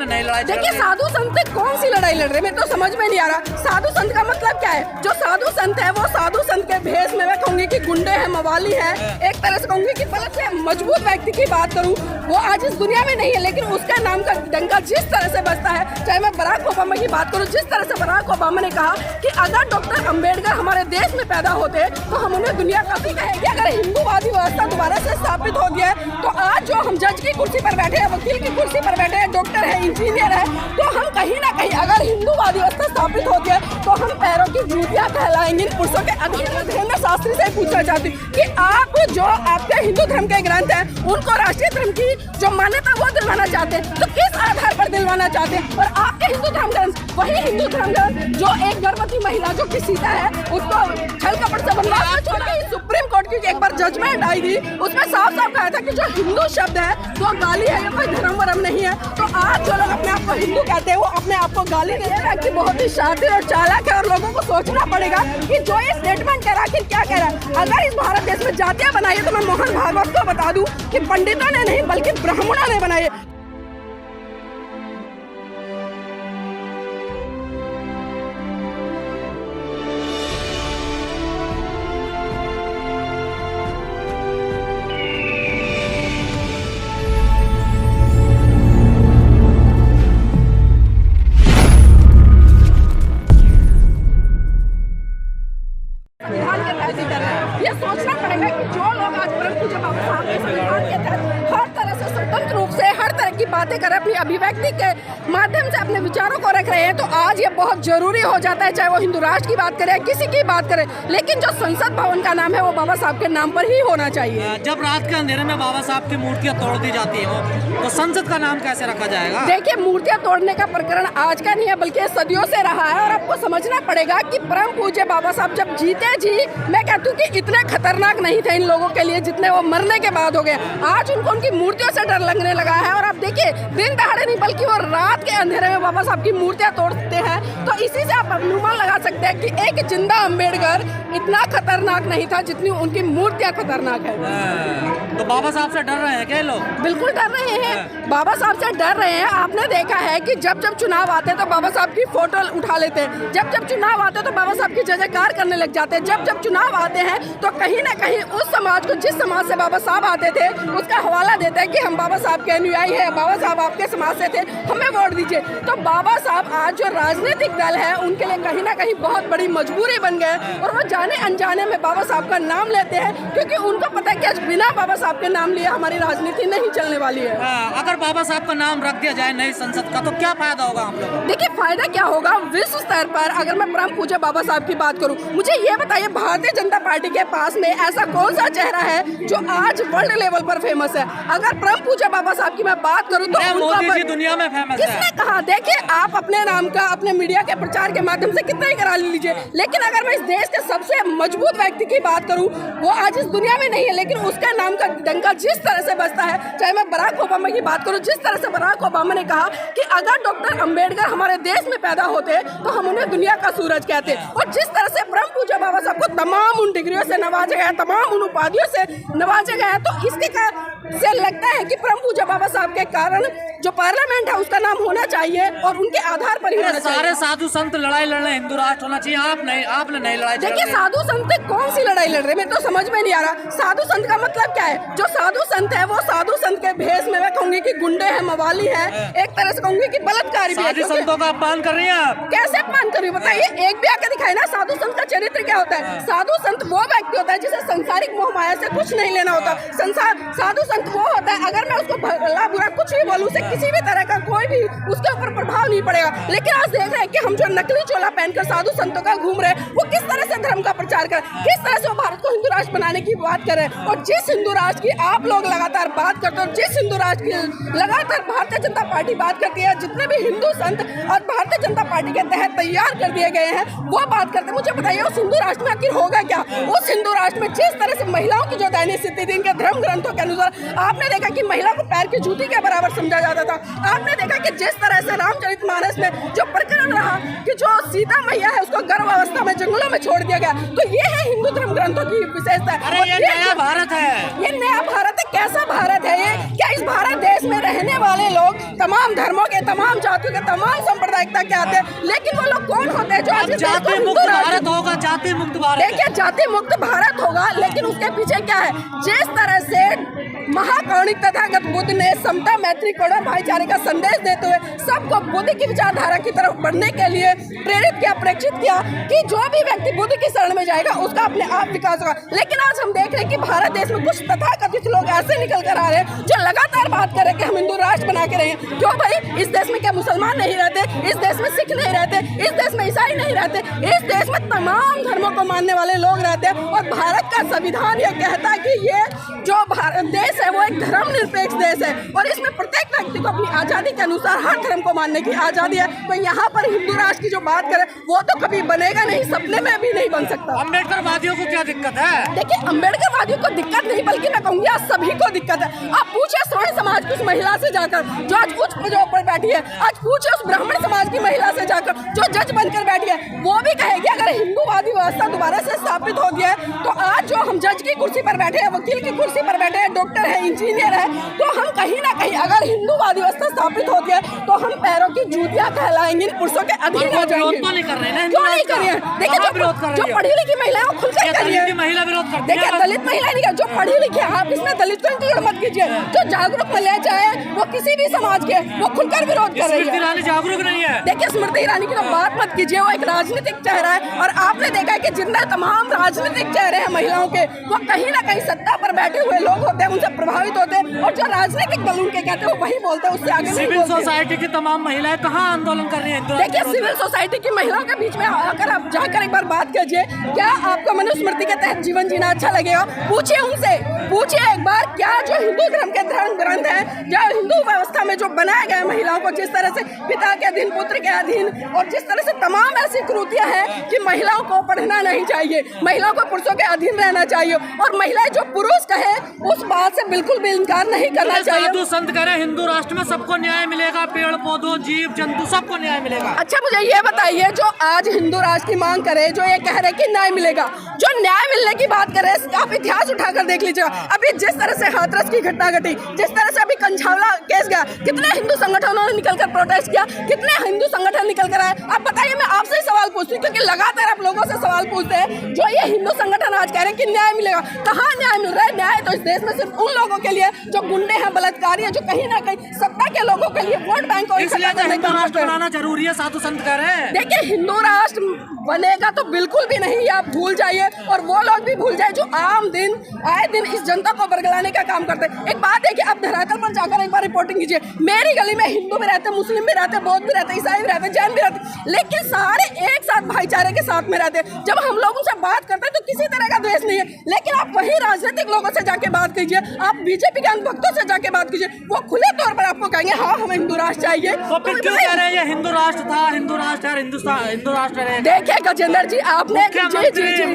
आपने नई लड़ाई देखिए साधु संत कौन सी लड़ाई लड़ रहे हैं, मेरे तो समझ में नहीं आ रहा। साधु संत का मतलब क्या है? जो साधु संत है वो साधु संत के भेष में मैं कहूंगी कि गुंडे हैं, मवाली है। एक तरह से कहूंगी कि गलत से मजबूत व्यक्ति की बात करूं, वो आज इस दुनिया में नहीं है, लेकिन उसका नाम का डंका जिस तरह से बजता है, चाहे मैं बराक ओबामा की बात करूं, जिस तरह से बराक ओबामा ने कहा कि अगर डॉक्टर अंबेडकर हमारे देश में पैदा होते तो हम उन्हें दुनिया का भी कहेंगे। अगर हिंदूवादी व्यवस्था दोबारा से स्थापित हो गया है तो आज जो हम जज की कुर्सी पर बैठे हैं, वकील की कुर्सी पर बैठे हैं, डॉक्टर है, इंजीनियर है, तो हम कहीं ना कहीं अगर हिंदूवादी व्यवस्था स्थापित हो गया तो हम पैरों की जूतियां कहलाएंगे इन पुरुषों के। अभी धर्मेंद्र शास्त्री से पूछना चाहती हूँ कि आप जो आपके हिंदू धर्म के ग्रंथ हैं उनको राष्ट्रीय धर्म की जो मान्यता वो दिलवाना चाहते हैं, तो किस आधार पर दिलवाना चाहते हैं? और आपके हिंदू धर्म ग्रंथ, वही हिंदू धर्म ग्रंथ जो एक गर्भवती महिला जो कि सीता है उसको छल कपट से बनवा छोड़ के सुप्रीम कोर्ट की एक बार जजमेंट आई थी, उसमें साफ साफ कहा था कि जो हिंदू शब्द है वो गाली है, कोई धर्म वरम नहीं है। तो आज जो लोग अपने आप को हिंदू कहते हैं वो अपने आप को गाली दे रहे हैं कि बहुत ही शातिर और चालाक है, और लोगों को सोचना पड़ेगा कि जो ये स्टेटमेंट कह रहा है क्या कह रहा है। अगर इस भारत देश में जातियां बनाई है तो मैं मोहन भागवत को बता दूं कि पंडितों ने नहीं बल्कि ब्राह्मणों ने बनाई है। ये सोचना पड़ेगा कि जो लोग आज परम पूज्य बाबा साहब के संविधान के तहत हर तरह से स्वतंत्र रूप से हर तरह की बातें कर अपनी अभिव्यक्ति के माध्यम से अपने विचारों को रख रहे हैं, तो आज ये बहुत जरूरी हो जाता है, चाहे वो हिंदू राष्ट्र की बात करे, किसी की बात करे, लेकिन जो संसद भवन का नाम है वो बाबा साहब के नाम पर ही होना चाहिए। जब रात के अंधेरे में बाबा साहब की मूर्तियां तोड़ दी जाती है तो संसद का नाम कैसे रखा जाएगा? देखिए मूर्तियां तोड़ने का प्रकरण आज का नहीं है बल्कि सदियों से रहा है, और आपको समझना पड़ेगा कि परम पूज्य बाबा साहब जब जीते जी, मैं कहती हूँ कि इतने खतरनाक नहीं थे इन लोगों के लिए जितने वो मरने के बाद हो गए। आज उनको उनकी मूर्तियों से डर लगने लगा है, और आप देखिए दिन दहाड़े नहीं बल्कि वो रात के अंधेरे में बाबा साहब की मूर्तियां तोड़ते हैं। तो इसी से आप अनुमान लगा सकते हैं कि एक जिंदा अंबेडकर इतना खतरनाक नहीं था जितनी उनकी मूर्तियां खतरनाक है। तो बाबा साहब से डर रहे हैं क्या लोग? बिल्कुल डर रहे हैं, बाबा साहब से डर रहे हैं। आपने देखा है कि जब जब चुनाव आते हैं तो बाबा साहब की फोटो उठा लेते हैं, जब जब चुनाव आते हैं तो बाबा साहब की जय जयकार करने लग जाते हैं, जब जब चुनाव आते हैं तो कहीं ना कहीं उस समाज को, जिस समाज से बाबा साहब आते थे, उसका हवाला देते हैं कि हम बाबा साहब के अनुयायी हैं, बाबा साहब आपके समाज से थे, हमें वोट दीजिए। तो बाबा साहब आज जो राजनीतिक दल है उनके लिए कहीं ना कहीं बहुत बड़ी मजबूरी बन गए, और वो जाने अनजाने में बाबा साहब का नाम लेते हैं, क्योंकि उनको पता है कि आज बिना बाबा साहब के नाम लिए हमारी राजनीति नहीं चलने वाली है। अगर बाबा साहब का नाम रख दिया जाए नई संसद का तो क्या फायदा होगा हम लोगों को? देखिए फायदा क्या होगा, विश्व स्तर पर अगर मैं परम पूज्य बाबा साहब की बात करूं, मुझे ये बताइए भारतीय जनता पार्टी के पास में ऐसा कौन सा चेहरा है जो आज वर्ल्ड लेवल पर फेमस है? अगर परम पूज्य बाबा साहब की मैं बात करूं तो मोदी जी दुनिया में फेमस है। किसने कहा? देखिए आप अपने नाम का अपने मीडिया के प्रचार के माध्यम से कितना ही करा लीजिए, लेकिन अगर मैं इस देश के सबसे मजबूत व्यक्ति की बात करूं, वो आज इस दुनिया में नहीं है, लेकिन उसका नाम का डंका जिस तरह से बजता है, चाहे मैं बराक ओबामा की बात करूं, जिस तरह से बराक ओबामा ने कहा कि अगर डॉक्टर अंबेडकर हमारे देश में पैदा होते तो हम उन्हें दुनिया का सूरज कहते, और जिस तरह से परम पूज्य बाबा साहब को तमाम उन डिग्रियों से नवाजा गया, तमाम उन उपाधियों से नवाजा गया है, तो इसके से लगता है कि परम पूज्य बाबा साहब के कारण जो पार्लियामेंट है उसका नाम होना चाहिए और उनके आधार पर ही होना चाहिए। सारे साधु संत लड़ाई लड़ रहे हैं, हिंदू राष्ट्र होना चाहिए, आपने नहीं लड़ाई। देखिए साधु संत कौन सी लड़ाई लड़ रहे हैं, मेरे तो समझ में नहीं आ रहा। साधु संत का मतलब क्या है? जो साधु संत है वो साधु संत के भेष में मैं कहूंगी कि गुंडे हैं, मवाली है, एक तरह से कहूंगी कि बलात्कारी भी है। साधु संतों का अपमान कर रही हैं आप। कैसे अपमान कर रही हूँ बताइए? एक भी आके दिखाए ना साधु संत का चरित्र क्या होता है। साधु संत वो व्यक्ति होता है जिसे संसारिक मोह माया से कुछ नहीं लेना होता। साधु संत वो होता है, अगर मैं उसको भला बुरा कुछ भी बोलूं, उसे किसी भी तरह का कोई भी उसके ऊपर प्रभाव नहीं पड़ेगा। लेकिन आज देख रहे हैं कि हम जो नकली चोला पहनकर साधु संतों का घूम रहे हैं, वो किस तरह से धर्म का प्रचार कर, किस तरह से वो भारत को हिंदू राष्ट्र बनाने की बात कर रहे हैं। और जिस हिंदू राष्ट्र की आप लोग लगातार बात करते हो, जिस हिंदू राष्ट्र की लगातार भारतीय जनता पार्टी बात करती है, जितने भी हिंदू संत और भारतीय जनता पार्टी के तहत तैयार कर दिए गए हैं वो बात करते हैं। मुझे बताइए उस हिंदू राष्ट्र में आखिर होगा क्या? उस हिंदू राष्ट्र में जिस तरह से महिलाओं की जो दयनीय स्थिति थी, इनके धर्म ग्रंथों के अनुसार आपने देखा कि महिला को पैर की जूती के बराबर समझा जाता था। आपने देखा कि जिस तरह से रामचरितमानस में जो प्रकरण रहा कि जो सीता मैया है उसको गर्भ अवस्था में जंगलों में छोड़ दिया गया, तो ये है हिंदू धर्म ग्रंथों की विशेषता। ये नया भारत है, ये नया भारत है। कैसा भारत है ये? क्या इस भारत देश में रहने वाले लोग तमाम धर्मों के, तमाम जातियों के, तमाम सांप्रदायिकता के आते हैं, लेकिन वो लोग कौन होते हैं जो आज जाति मुक्त भारत होगा, जाति मुक्त भारत। देखिए, जाति मुक्त भारत होगा, लेकिन उसके पीछे क्या है? जिस तरह से महाकारुणिक तथागत बुद्ध ने समता, मैत्री, करुणा, भाईचारे का संदेश देते हुए सबको बुद्ध की विचारधारा की तरफ बढ़ने के लिए प्रेरित किया, प्रेक्षित किया कि जो भी व्यक्ति बुद्ध की शरण में जाएगा उसका अपने आप विकास होगा। लेकिन आज हम देख रहे हैं कि भारत देश में कुछ तथाकथित लोग ऐसे निकल कर आ रहे हैं जो लगातार बात कर रहे हैं कि हम हिंदू राष्ट्र बना के रहेंगे। क्यों भाई? इस देश में क्या मुसलमान नहीं रहते? इस देश में सिख नहीं रहते? इस देश में ईसाई नहीं रहते? इस देश में तमाम धर्मों को मानने वाले लोग रहते हैं। और भारत का संविधान ये कहता है कि ये जो भारत देश है वो एक धर्मनिरपेक्ष देश है और इसमें प्रत्येक व्यक्ति को अपनी आजादी के अनुसार हर धर्म को मानने की आजादी है। तो यहाँ पर हिंदू राष्ट्र की जो बात करें वो तो कभी बनेगा नहीं, सपने में भी नहीं बन सकता। अम्बेडकर वादियों को क्या दिक्कत है? देखिए, अम्बेडकर वादियों को दिक्कत नहीं, बल्कि मैं कहूँगी आज सभी को दिक्कत है। आप पूछे स्वर्ण समाज की उस महिला से जाकर जो आज उच्च पदों पर बैठी है, आज पूछे उस ब्राह्मण समाज की महिला से जाकर जो जज बनकर बैठी है, वो भी कहेगी अगर हिंदूवादी व्यवस्था दोबारा से स्थापित हो गया है तो आज जो हम जज की कुर्सी पर बैठे हैं, वकील की कुर्सी पर बैठे हैं, डॉक्टर है, इंजीनियर है, तो हम कहीं ना कहीं अगर हिंदूवादी व्यवस्था स्थापित हो गया है तो हम पैरों की जूतियां कहलाएंगी, पुरुषों के अधीन हो जाएंगे। क्यों नहीं कर रहे हैं? देखिए, जो पढ़ी लिखी महिलाएं वो खुलकर कर रही है। महिला विरोध करती है। देखिए, दलित महिला नहीं, जो पढ़ी लिखी है, आप इसमें दलित को इंक्लूड मत कीजिए। जो जागरूक महिलाएं चाहे वो किसी भी समाज के, वो खुलकर विरोध कर रही है। स्मृति ईरानी जागरूक नहीं है। देखिए, स्मृति ईरानी की तो बात मत कीजिए, वो एक राजनीतिक चेहरा है और आपने देखा है कि जितने तमाम राजनीतिक चेहरे हैं महिलाओं के, वो कहीं ना कहीं सत्ता पर बैठे हुए लोग होते हैं, उनसे प्रभावित होते हैं और जो राजनीतिक दल उनके कहते हैं वो वही बोलते हैं, उससे आगे नहीं बोलते। सिविल सोसाइटी की तमाम महिलाएं कहाँ आंदोलन कर रही हैं? देखिए, सिविल सोसाइटी की महिलाओं के बीच में आकर आप जाकर एक बार बात कीजिए, क्या आपको मनुस्मृति के तहत जीवन जीना अच्छा लगेगा? पूछिए उनसे, पूछिए एक बार, क्या जो हिंदू धर्म के धर्म ग्रंथ है, जो हिंदू व्यवस्था में जो बनाया गया है महिलाओं को, जिस तरह से पिता के अधीन, पुत्र के अधीन और जिस तरह से तमाम ऐसी कृतियां हैं कि महिलाओं को पढ़ना नहीं चाहिए, महिलाओं को पुरुषों के अधीन रहना चाहिए और महिलाएं जो पुरुष कहे उस बात से बिल्कुल भी इनकार नहीं करना चाहिए। साधु संत कह रहे हिंदू राष्ट्र में सबको न्याय मिलेगा, पेड़ पौधों, जीव जंतु सबको न्याय मिलेगा। अच्छा, मुझे ये बताइए, जो आज हिंदू राष्ट्र की मांग करे, जो ये कह रहे कि न्याय मिलेगा, जो न्याय मिलने की बात करे, आप इतिहास उठाकर देख लीजिएगा। अभी जिस तरह से हाथरस की घटना घटी, जिस तरह से अभी कंछावला केस गया, कितने हिंदू संगठनों ने निकलकर प्रोटेस्ट किया, कितने हिंदू संगठन निकल कर आए। आप बताइए, मैं आपसे ही सवाल पूछती हूँ क्योंकि लगातार आप लोगों से सवाल पूछते हैं, जो ये हिंदू संगठन आज कह रहे हैं कि न्याय मिलेगा, कहाँ न्याय मिल रहा है? न्याय तो इस देश में सिर्फ उन लोगों के लिए जो गुंडे हैं, बलात्कारी हैं, जो कहीं ना कहीं सत्ता के लोगों के लिए वोट बैंक को इकट्ठा करने का राष्ट्र बनाना जरूरी है, साधु संत कह रहे हैं। देखिए, हिंदू राष्ट्र बनेगा तो बिल्कुल भी नहीं, आप भूल जाइए और वो लोग भी भूल जाए जो आम दिन आए दिन इस जनता को बरगलाने का काम करते हैं। एक बात देखिए, आप धरातल पर जाकर एक बार रिपोर्टिंग कीजिए। मेरी गली में हिंदू भी रहते, मुस्लिम भी रहते, बौद्ध भी रहते, ईसाई भी रहते, जैन भी रहते, लेकिन सारे एक साथ भाईचारे के साथ में रहते। जब हम लोग उनसे बात करते हैं तो किसी तरह का द्वेष नहीं है, लेकिन आप वही राजनीतिक लोगों से जाके बात कीजिए, आप बीजेपी के अंधभक्तों से जाके बात कीजिए, वो खुले तौर पर आपको कहेंगे हाँ हमें हिंदू राष्ट्र चाहिए। तो फिर क्यों कह रहे हैं ये हिंदू राष्ट्र था, हिंदू राष्ट्र है, हिंदू राष्ट्र है? देखिए गजेंद्र जी, आपने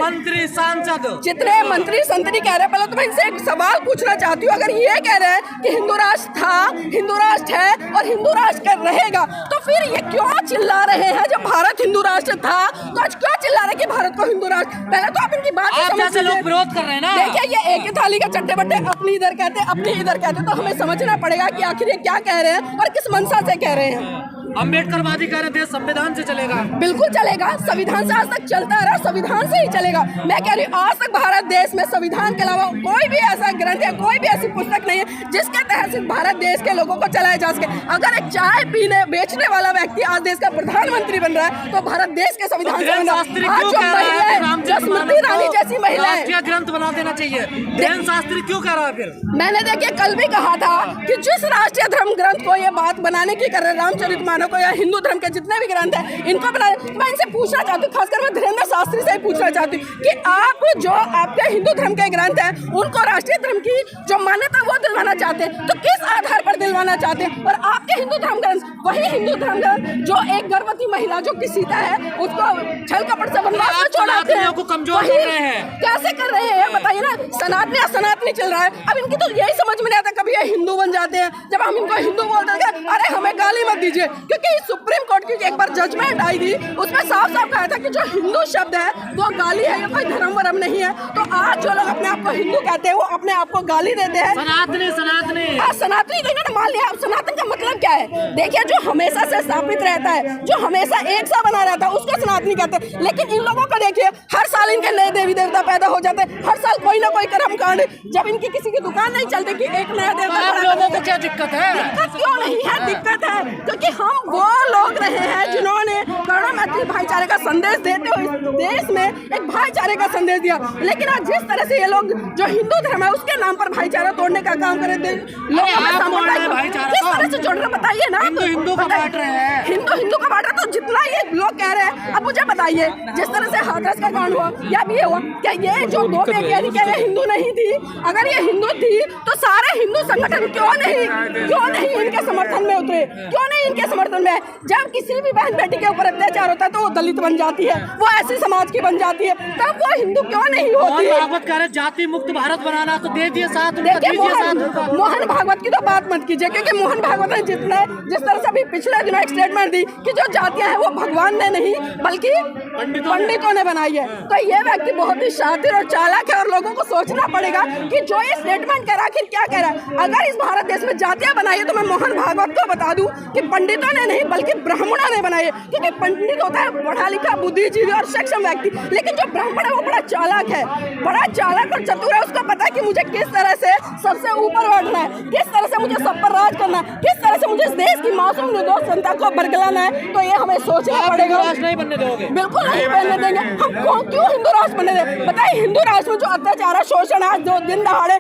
मंत्री, सांसद, जितने मंत्री संतरी कह रहे हैं, पहले तो मैं इनसे एक सवाल पूछना चाहती हूँ, अगर ये कह रहे हैं कि हिंदू राष्ट्र था, हिंदू राष्ट्र है और हिंदू राष्ट्र कर रहेगा, तो फिर ये क्यों चिल्ला रहे हैं जब भारत हिंदू राष्ट्र था, तो आज क्यों चिल्ला रहे हैं कि भारत को हिंदू राष्ट्र? पहले तो आप इनकी बात समझिए, लोग विरोध कर रहे हैं ना। देखिए, ये एक ही थाली का चट्टे बट्टे, अपनी इधर कहते, अपनी इधर कहते, तो हमें समझना पड़ेगा कि आखिर ये क्या कह रहे हैं और किस मंशा से कह रहे हैं। अम्बेडकरवादी कह रहे देश संविधान से चलेगा। बिल्कुल चलेगा, संविधान से आज तक चलता रहा, संविधान से ही चलेगा। मैं कह रही हूँ, आज तक भारत देश में संविधान के अलावा कोई भी ऐसा ग्रंथ है, कोई भी ऐसी पुस्तक नहीं है जिसके तहत सिर्फ भारत देश के लोगों को चलाया जा सके। अगर एक चाय पीने बेचने वाला व्यक्ति आज देश का प्रधानमंत्री बन रहा है तो भारत देश के संविधान से बन रहा है। जो महिलाएं, जो स्मृति ईरानी जैसी महिलाएं, ग्रंथ बना देना चाहिए। धीरेन्द्र शास्त्री क्यों कह रहा है? फिर मैंने देखिए कल भी कहा था कि जिस राष्ट्रीय धर्म ग्रंथ को ये बात बनाने की कर रहे, रामचरितमानस को या हिंदू धर्म के जितने भी ग्रंथ हैं इनको बना, मैं इनसे पूछना चाहती हूँ, खासकर मैं धीरेन्द्र शास्त्री से ही पूछना चाहती हूँ कि आप जो आपके हिंदू धर्म के ग्रंथ हैं उनको राष्ट्रीय धर्म की जो मान्यता वो दिलवाना चाहते हैं, तो किस आधार पर दिलवाना चाहते हैं? और आपके हिंदू धर्म ग्रंथ, वही हिंदू धर्म ग्रंथ जो एक गर्भवती महिला जो कि सीता है उसको छल कपट से वनवास में छोड़ाते हैं, कमजोर कर रहे हैं। कैसे कर रहे हैं बताइए ना? सनातनी असनातनी चल रहा है। अब इनकी तो यही समझ में नहीं आता, कभी ये हिंदू बन जाते हैं, जब हम इनको हिंदू बोलते हैं अरे हमें गाली मत दीजिए, क्योंकि सुप्रीम कोर्ट की एक बार जजमेंट आई थी, उसमें साफ साफ कहा था कि जो हिंदू शब्द है वो गाली है, ये कोई धर्म वरम नहीं है। तो आज जो लोग अपने आप को हिंदू कहते हैं वो अपने आप को गाली देते हैं। सनातनी सनातनी तो इन्होंने मान लिया। अब सनातन का मतलब क्या है? देखिए, जो हमेशा से स्थापित रहता है, जो हमेशा एक सा बना रहता है, उसको सनातनी कहते हैं। लेकिन इन लोगों को देखिए, हर साल इनके नए देवी देवता पैदा हो जाते हैं, हर साल कोई ना कोई कर्म कांड। जब इनकी किसी की दुकान नहीं चलती कि एक नया देवता। आप लोगों को क्या दिक्कत है? दिक्कत क्यों नहीं है? दिक्कत है क्योंकि हम वो लोग रहे हैं जिन्होंने करुणा मैत्री भाईचारे का संदेश देते हुए इस देश में एक भाईचारे का संदेश दिया। लेकिन आज जिस तरह से ये लोग जो हिंदू धर्म है उसके नाम पर भाईचारा तोड़ने का काम कर रहे किस तरह से जोड़ रहे बताइए ना। हिंदू को बांट रहे हैं, हिंदू को बांट रहे। तो जितना ये लोग कह रहे हैं, अब मुझे बताइए, जिस तरह से हाथरस का कांड हुआ या भी ये हुआ, क्या ये जो दो बेटियां क्या ये हिंदू नहीं थी? अगर ये हिंदू थी तो सारे हिंदू संगठन क्यों नहीं इनके समर्थन में उतरे? क्यों नहीं इनके समर्थन में? जब किसी भी बहन बेटी के ऊपर अत्याचार होता है तो वो दलित बन जाती है, वो ऐसी समाज की बन जाती है, तब वो हिंदू क्यों नहीं होती? भागवत कह रहे जाति मुक्त भारत बनाना, तो दे दिए साथ। मोहन भागवत की तो बात मत कीजिए, क्योंकि मोहन भागवत ने जिस तरह से अभी पिछले दिनों एक स्टेटमेंट दी कि जो जातियां हैं वो भगवान ने नहीं बल्कि पंडितों ने बनाई है। तो ये व्यक्ति बहुत ही शातिर और चालाक है और लोगों को सोचना पड़ेगा कि जो ये स्टेटमेंट कह रहा आखिर क्या कह रहा है। अगर इस भारत देश में जातियां बनाई है तो मैं मोहन भागवत को बता दूं कि पंडितों ने नहीं बल्कि ब्राह्मणों ने बनाई है। क्योंकि पंडित होता है पढ़ा लिखा बुद्धिजीवी और सक्षम व्यक्ति, लेकिन जो ब्राह्मण है वो बड़ा चालाक है, बड़ा चालाक और चतुर है। उसको पता है कि मुझे किस तरह से सबसे ऊपर बैठना है, किस तरह से मुझे सब पर राज करना है, किस तरह से मुझे इस देश की मासूम निर्दोष जनता को बरगलाना है। तो ये हमें सोचना पड़ेगा। नहीं बनने दोगे? बिल्कुल नहीं बनने देंगे। हम क्यों हिंदू राष्ट्र बनने दें? बताइए, हिंदू राष्ट्र में जो अत्याचार है, शोषण है, जो दिन दहाड़े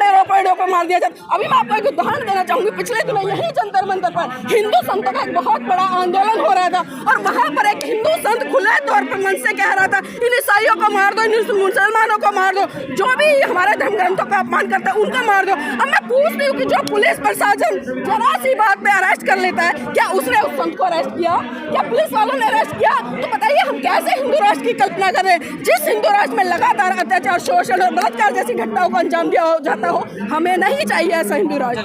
रोपड़ों को मार दिया जाता। अभी मैं आपको एक उदाहरण देना चाहूंगी। पिछले दिनों यही जंतर मंतर पर हिंदू संतों का एक बहुत बड़ा आंदोलन हो रहा था और वहां पर एक हिंदू संत खुले तौर पर मन से कह रहा था इन ईसाइयों को मार दो, इन मुसलमानों को मार दो, जो भी हमारे धर्म ग्रंथों का अपमान करता है उनको मार दो। अब मैं पूछती हूँ कि जो पुलिस प्रशासन जरा सी बात पे अरेस्ट कर लेता है, क्या उसने उस संत को अरेस्ट किया? क्या पुलिस वालों ने अरेस्ट किया? तो बताइए, हम कैसे हिंदू राष्ट्र की कल्पना कर रहे हैं जिस हिंदू राष्ट्र में लगातार अत्याचार, शोषण और बलात्कार जैसी घटनाओं को अंजाम दिया जाता हो? हमें नहीं चाहिए ऐसा हिंदू राष्ट्र।